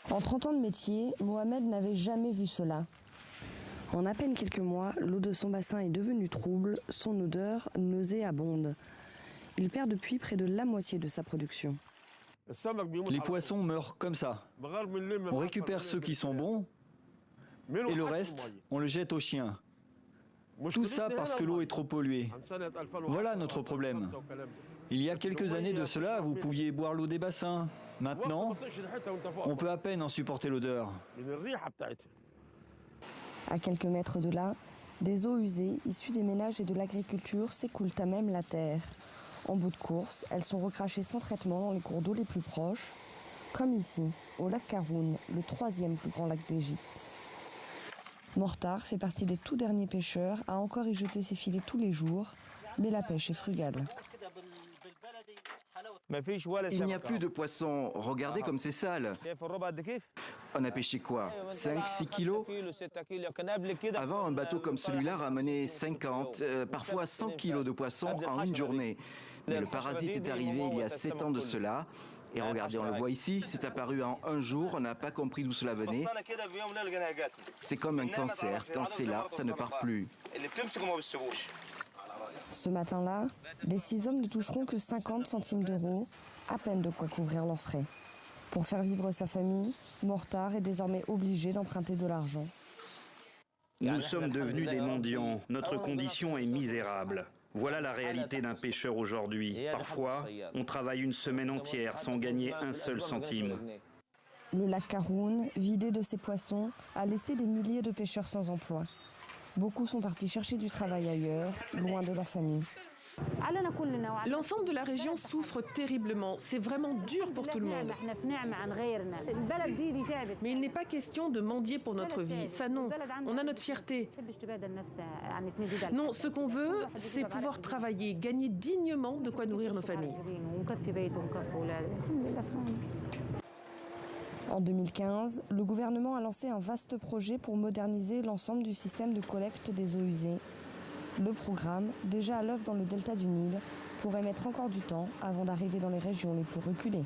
En 30 ans de métier, Mohamed n'avait jamais vu cela. En à peine quelques mois, l'eau de son bassin est devenue trouble, son odeur nauséabonde. Il perd depuis près de la moitié de sa production. Les poissons meurent comme ça. On récupère ceux qui sont bons et le reste, on le jette aux chiens. Tout ça parce que l'eau est trop polluée. Voilà notre problème. Il y a quelques années de cela, vous pouviez boire l'eau des bassins. Maintenant, on peut à peine en supporter l'odeur. À quelques mètres de là, des eaux usées issues des ménages et de l'agriculture s'écoulent à même la terre. En bout de course, elles sont recrachées sans traitement dans les cours d'eau les plus proches, comme ici, au lac Karoun, le 3e plus grand lac d'Égypte. Mortar fait partie des tout derniers pêcheurs à encore y jeter ses filets tous les jours, mais la pêche est frugale. Il n'y a plus de poissons. Regardez comme c'est sale. On a pêché quoi? 5-6 kilos? Avant, un bateau comme celui-là ramenait 50, parfois 100 kilos de poissons en une journée. Mais le parasite est arrivé il y a 7 ans de cela. Et regardez, on le voit ici, c'est apparu en un jour, on n'a pas compris d'où cela venait. C'est comme un cancer, quand c'est là, ça ne part plus. Ce matin-là, les 6 hommes ne toucheront que 50 centimes d'euros, à peine de quoi couvrir leurs frais. Pour faire vivre sa famille, Mortar est désormais obligé d'emprunter de l'argent. Nous sommes devenus des mendiants, notre condition est misérable. Voilà la réalité d'un pêcheur aujourd'hui. Parfois, on travaille une semaine entière sans gagner un seul centime. Le lac Karoun, vidé de ses poissons, a laissé des milliers de pêcheurs sans emploi. Beaucoup sont partis chercher du travail ailleurs, loin de leur famille. L'ensemble de la région souffre terriblement. C'est vraiment dur pour tout le monde. Mais il n'est pas question de mendier pour notre vie. Ça non, on a notre fierté. Non, ce qu'on veut, c'est pouvoir travailler, gagner dignement de quoi nourrir nos familles. En 2015, le gouvernement a lancé un vaste projet pour moderniser l'ensemble du système de collecte des eaux usées. Le programme, déjà à l'œuvre dans le delta du Nil, pourrait mettre encore du temps avant d'arriver dans les régions les plus reculées.